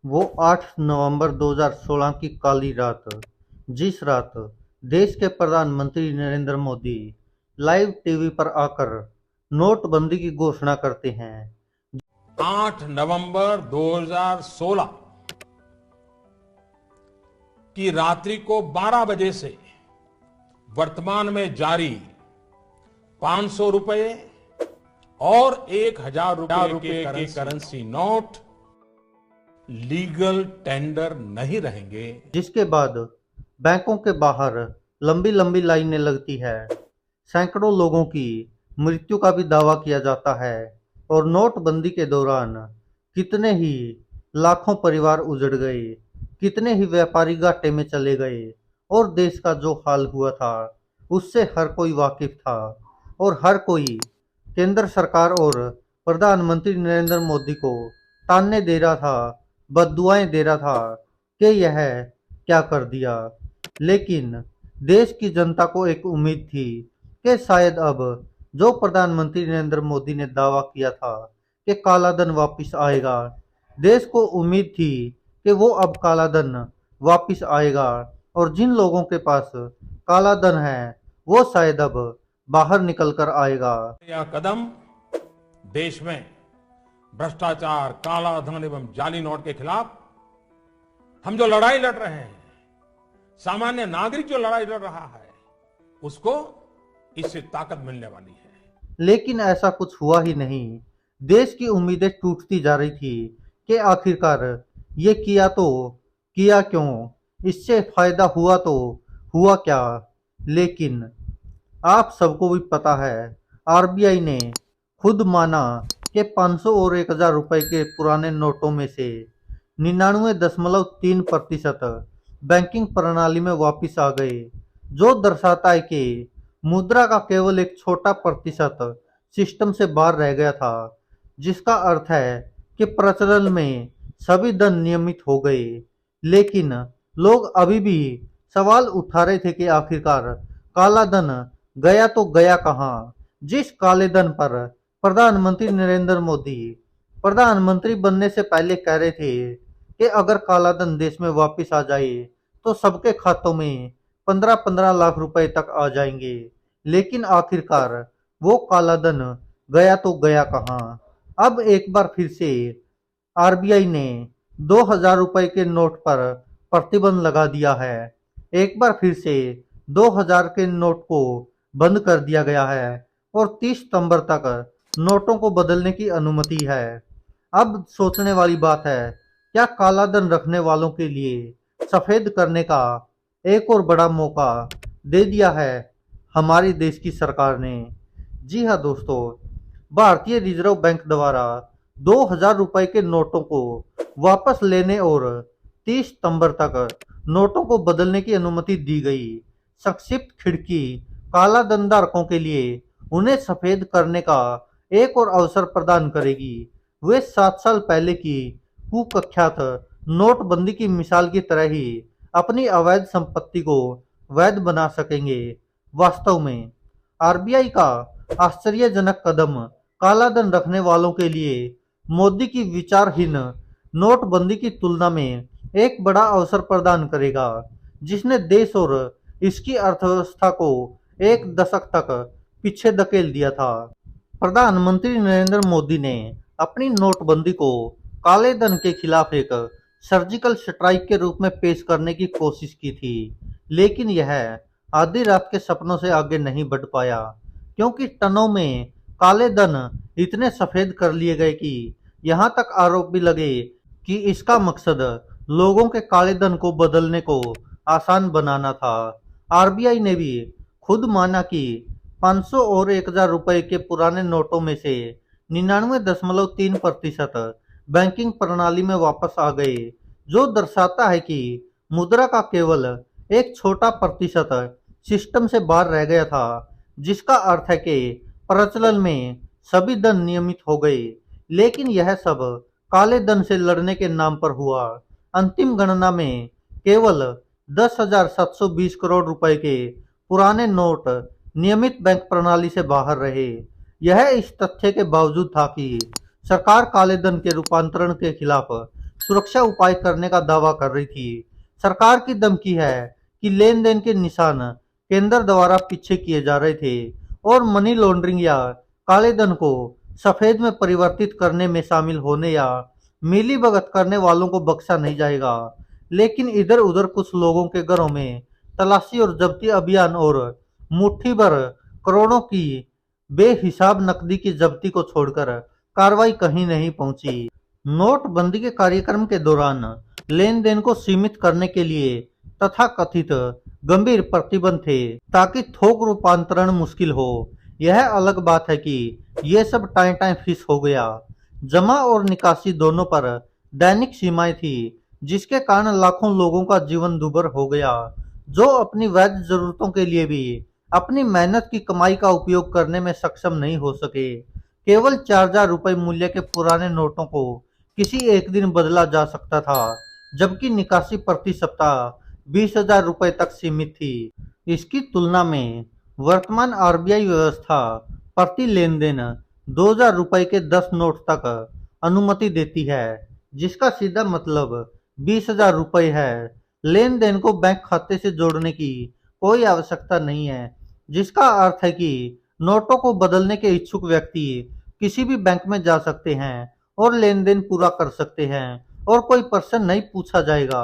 वो 8 नवंबर 2016 की काली रात, जिस रात देश के प्रधानमंत्री नरेंद्र मोदी लाइव टीवी पर आकर नोटबंदी की घोषणा करते हैं। 8 नवंबर 2016 की रात्रि को 12 बजे से वर्तमान में जारी 500 रुपए और 1000 रुपए के करेंसी नोट लीगल टेंडर नहीं रहेंगे। जिसके बाद बैंकों के बाहर लंबी लंबी लाइनें लगती है, सैकड़ों लोगों की मृत्यु का भी दावा किया जाता है और नोटबंदी के दौरान कितने ही लाखों परिवार उजड़ गए, कितने ही व्यापारी घाटे में चले गए और देश का जो हाल हुआ था उससे हर कोई वाकिफ था और हर कोई केंद्र सरकार और प्रधानमंत्री नरेंद्र मोदी को ताने दे रहा था, बद्दुआएं दे रहा था कि यह क्या कर दिया। लेकिन देश की जनता को एक उम्मीद थी कि शायद अब जो प्रधानमंत्री नरेंद्र मोदी ने दावा किया था कि काला धन वापस आएगा, देश को उम्मीद थी कि वो अब काला धन वापस आएगा और जिन लोगों के पास काला धन है वो शायद अब बाहर निकल कर आएगा। यह कदम देश में भ्रष्टाचार, काला धन एवं जाली नोट के खिलाफ हम जो लड़ाई लड़ रहे हैं, सामान्य नागरिक जो लड़ाई लड़ रहा है, उसको इससे ताकत मिलने वाली है। लेकिन ऐसा कुछ हुआ ही नहीं। देश की उम्मीदें टूटती जा रही थी कि आखिरकार ये किया तो किया क्यों, इससे फायदा हुआ तो हुआ क्या। लेकिन आप सबको भी पता है, आरबीआई ने खुद माना कि 500 और 1000 रुपए के पुराने नोटों में से 99.3% बैंकिंग प्रणाली में वापस आ गए, जो दर्शाता है कि मुद्रा का केवल एक छोटा प्रतिशत सिस्टम से बाहर रह गया था, जिसका अर्थ है कि प्रचलन में सभी धन नियमित हो गए। लेकिन लोग अभी भी सवाल उठा रहे थे कि आखिरकार काला धन गया तो गया कहाँ, जिस काले धन पर प्रधानमंत्री नरेंद्र मोदी प्रधानमंत्री बनने से पहले कह रहे थे कि अगर काला धन देश में वापस आ जाए तो सबके खातों में 15-15 लाख रुपए तक आ जाएंगे। लेकिन आखिरकार वो काला धन गया तो गया कहाँ। अब एक बार फिर से आरबीआई ने 2000 रुपए के नोट पर प्रतिबंध लगा दिया है। एक बार फिर से 2000 के नोट को बंद कर दिया गया है और 30 सितंबर तक नोटों को बदलने की अनुमति है। अब सोचने वाली बात है, क्या काला धन रखने वालों के लिए सफेद करने का एक और बड़ा मौका दे दिया है हमारे देश की सरकार ने। जी हाँ दोस्तों, भारतीय रिजर्व बैंक द्वारा 2000 रुपए के नोटों को वापस लेने और 30 सितंबर तक नोटों को बदलने की अनुमति दी गई। संक्षिप्त खिड़की काला धन धारकों के लिए उन्हें सफेद करने का एक और अवसर प्रदान करेगी। वे 7 साल पहले की कुख्यात नोटबंदी की मिसाल की तरह ही अपनी अवैध संपत्ति को वैध बना सकेंगे। वास्तव में आरबीआई का आश्चर्यजनक कदम काला धन रखने वालों के लिए मोदी की विचारहीन नोटबंदी की तुलना में एक बड़ा अवसर प्रदान करेगा, जिसने देश और इसकी अर्थव्यवस्था को एक दशक तक पीछे धकेल दिया था। प्रधानमंत्री नरेंद्र मोदी ने अपनी नोटबंदी को काले धन के खिलाफ एक सर्जिकल स्ट्राइक के रूप में पेश करने की कोशिश की थी, लेकिन यह आधी रात के सपनों से आगे नहीं बढ़ पाया, क्योंकि टनों में काले धन इतने सफेद कर लिए गए कि यहाँ तक आरोप भी लगे कि इसका मकसद लोगों के काले धन को बदलने को आसान बनाना था। आरबीआई ने भी खुद माना कि 500 और 1000 रुपए के पुराने नोटों में से 99.3% बैंकिंग प्रणाली में वापस आ गए, जो दर्शाता है कि मुद्रा का केवल एक छोटा प्रतिशत सिस्टम से बाहर रह गया था, जिसका अर्थ है कि प्रचलन में सभी धन नियमित हो गए। लेकिन यह सब काले धन से लड़ने के नाम पर हुआ। अंतिम गणना में केवल 10,720 करोड़ रुपए के पुराने नोट नियमित बैंक प्रणाली से बाहर रहे। यह इस तथ्य के बावजूद था कि सरकार काले धन के रूपांतरण के खिलाफ सुरक्षा उपाय करने का दावा कर रही थी। सरकार की धमकी है कि लेन देन के निशान केंद्र द्वारा पीछे किए जा रहे थे और मनी लॉन्ड्रिंग या काले धन को सफेद में परिवर्तित करने में शामिल होने या मिलीभगत करने वालों को बख्शा नहीं जाएगा। लेकिन इधर उधर कुछ लोगों के घरों में तलाशी और जब्ती अभियान और मुट्ठी भर करोड़ों की बेहिसाब नकदी की जब्ती को छोड़कर कार्रवाई कहीं नहीं पहुंची। नोटबंदी के कार्यक्रम के दौरान लेन देन को सीमित करने के लिए तथाकथित गंभीर प्रतिबंध थे ताकि थोक रूपांतरण मुश्किल हो। यह अलग बात है कि यह सब टाइम टाइम फिक्स हो गया। जमा और निकासी दोनों पर दैनिक सीमाएं थी, जिसके कारण लाखों लोगों का जीवन दुभर हो गया, जो अपनी वैध जरूरतों के लिए भी अपनी मेहनत की कमाई का उपयोग करने में सक्षम नहीं हो सके। केवल 4,000 रुपए मूल्य के पुराने नोटों को किसी एक दिन बदला जा सकता था, जबकि निकासी प्रति सप्ताह 20,000 रुपए तक सीमित थी। इसकी तुलना में वर्तमान आरबीआई व्यवस्था प्रति लेन देन 2,000 रुपए के 10 नोट तक अनुमति देती है, जिसका सीधा मतलब 20,000 रुपए है। लेन देन को बैंक खाते से जोड़ने की कोई आवश्यकता नहीं है, जिसका अर्थ है कि नोटों को बदलने के इच्छुक व्यक्ति किसी भी बैंक में जा सकते हैं और लेन देन पूरा कर सकते हैं और कोई प्रश्न नहीं पूछा जाएगा।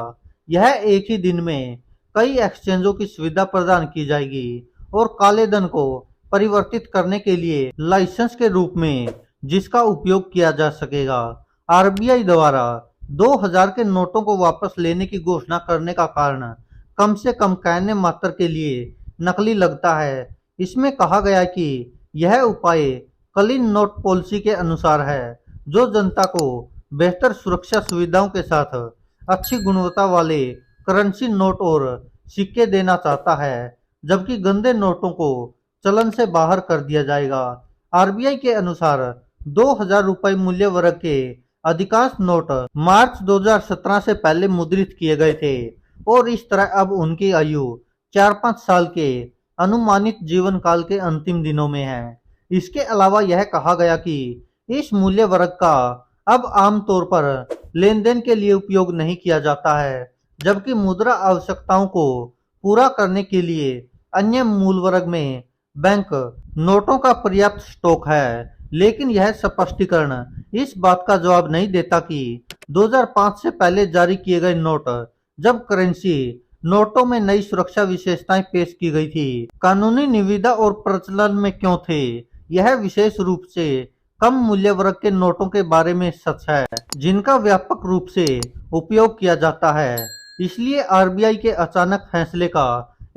यह एक ही दिन में कई एक्सचेंजों की सुविधा प्रदान की जाएगी और काले धन को परिवर्तित करने के लिए लाइसेंस के रूप में जिसका उपयोग किया जा सकेगा। आरबीआई द्वारा 2000 के नोटों को वापस लेने की घोषणा करने का कारण कम से कम कहने मात्र के लिए नकली लगता है। इसमें कहा गया कि यह उपाय क्लीन नोट पॉलिसी के अनुसार है, जो जनता को बेहतर सुरक्षा सुविधाओं के साथ अच्छी गुणवत्ता वाले करेंसी नोट और सिक्के देना चाहता है, जबकि गंदे नोटों को चलन से बाहर कर दिया जाएगा। आरबीआई के अनुसार 2000 रुपए मूल्य वर्ग के अधिकांश नोट मार्च 2017 से पहले मुद्रित किए गए थे और इस तरह अब उनकी आयु 4-5 साल के अनुमानित जीवन काल के अंतिम दिनों में है। इसके अलावा यह कहा गया कि इस मूल्य वर्ग का अब आमतौर पर लेन देन के लिए उपयोग नहीं किया जाता है, जबकि मुद्रा आवश्यकताओं को पूरा करने के लिए अन्य मूल वर्ग में बैंक नोटों का पर्याप्त स्टॉक है। लेकिन यह स्पष्टीकरण इस बात का जवाब नहीं देता कि 2005 से पहले जारी किए गए नोट, जब करेंसी नोटों में नई सुरक्षा विशेषताएं पेश की गई थी, कानूनी निविदा और प्रचलन में क्यों थे। यह विशेष रूप से कम मूल्य वर्ग के नोटों के बारे में सच है, जिनका व्यापक रूप से उपयोग किया जाता है। इसलिए आरबीआई के अचानक फैसले का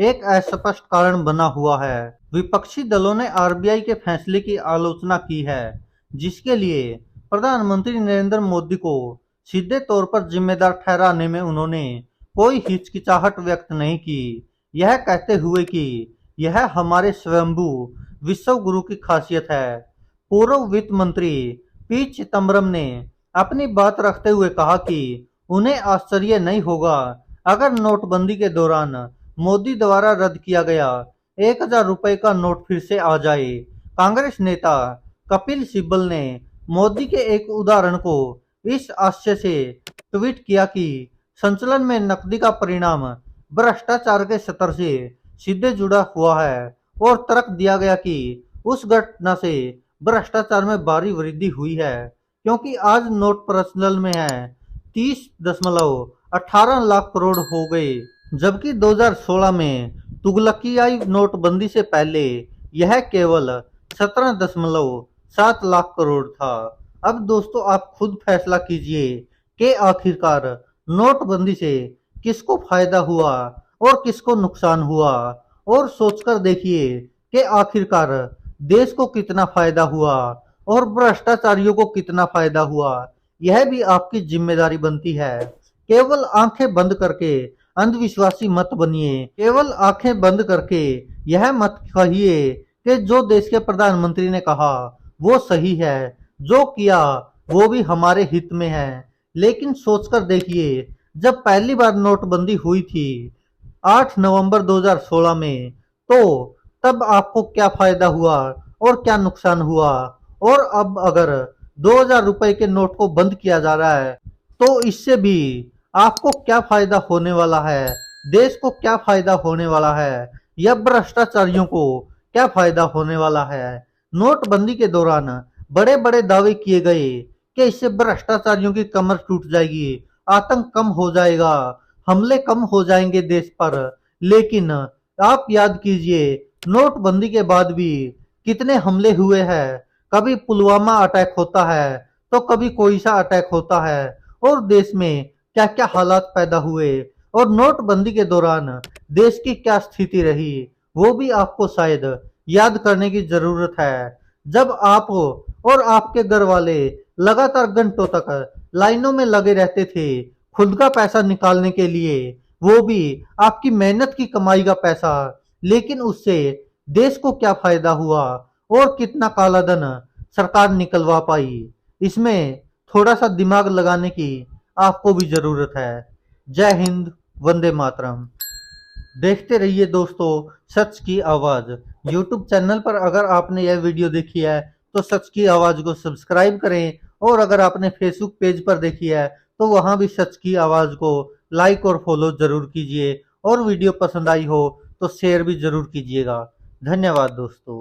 एक अस्पष्ट कारण बना हुआ है। विपक्षी दलों ने आरबीआई के फैसले की आलोचना की है, जिसके लिए प्रधानमंत्री नरेंद्र मोदी को सीधे तौर पर जिम्मेदार ठहराने में उन्होंने कोई हिचकिचाहट व्यक्त नहीं की, यह कहते हुए कि यह हमारे स्वयंभू विश्व गुरु की खासियत है। पूर्व वित्त मंत्री पी चिदम्बरम ने अपनी बात रखते हुए कहा कि उन्हें आश्चर्य नहीं होगा अगर नोटबंदी के दौरान मोदी द्वारा रद्द किया गया 1,000 रुपए का नोट फिर से आ जाए। कांग्रेस नेता कपिल सिब्बल ने मोदी के एक उदाहरण को इस आशय से ट्वीट किया कि संचलन में नकदी का परिणाम भ्रष्टाचार के स्तर से सीधे जुड़ा हुआ है और तर्क दिया गया कि उस घटना से भ्रष्टाचार में भारी वृद्धि हुई है, क्योंकि आज नोट प्रचलन में है 30.18 लाख करोड़ हो गए, जबकि 2016 में तुगलकियाई नोटबंदी से पहले यह केवल 17.7 लाख करोड़ था। अब दोस्तों आप खुद फैसला कीजिए कि आखिरकार नोटबंदी से किसको फायदा हुआ और किसको नुकसान हुआ, और सोचकर देखिए कि आखिरकार देश को कितना फायदा हुआ और भ्रष्टाचारियों को कितना फायदा हुआ। यह भी आपकी जिम्मेदारी बनती है। केवल आंखें बंद करके अंधविश्वासी मत बनिए। केवल आंखें बंद करके यह मत कहिए कि जो देश के प्रधानमंत्री ने कहा वो सही है, जो किया वो भी हमारे हित में है। लेकिन सोचकर देखिए, जब पहली बार नोटबंदी हुई थी 8 नवंबर 2016 में, तो तब आपको क्या फायदा हुआ और क्या नुकसान हुआ, और अब अगर 2,000 रुपए के नोट को बंद किया जा रहा है तो इससे भी आपको क्या फायदा होने वाला है, देश को क्या फायदा होने वाला है, या भ्रष्टाचारियों को क्या फायदा होने वाला है। नोटबंदी के दौरान बड़े बड़े दावे किए गए कि इससे भ्रष्टाचारियों की कमर टूट जाएगी, आतंक कम हो जाएगा, हमले कम हो जाएंगे देश पर। लेकिन आप याद कीजिए, नोटबंदी के बाद भी कितने हमले हुए हैं। कभी पुलवामा अटैक होता है, तो कभी कोई सा अटैक होता है, और देश में क्या क्या हालात पैदा हुए, और नोटबंदी के दौरान देश की क्या स्थिति रही, वो भी आपको शायद याद करने की जरूरत है। जब आप और आपके घर वाले लगातार घंटों तक लाइनों में लगे रहते थे खुद का पैसा निकालने के लिए, वो भी आपकी मेहनत की कमाई का पैसा, लेकिन उससे देश को क्या फायदा हुआ और कितना काला धन सरकार निकलवा पाई, इसमें थोड़ा सा दिमाग लगाने की आपको भी जरूरत है। जय हिंद, वंदे मातरम। देखते रहिए दोस्तों सच की आवाज। यूट्यूब चैनल पर अगर आपने यह वीडियो देखी है तो सच की आवाज को सब्सक्राइब करें, और अगर आपने फेसबुक पेज पर देखी है तो वहां भी सच की आवाज को लाइक और फॉलो जरूर कीजिए, और वीडियो पसंद आई हो तो शेयर भी जरूर कीजिएगा। धन्यवाद दोस्तों।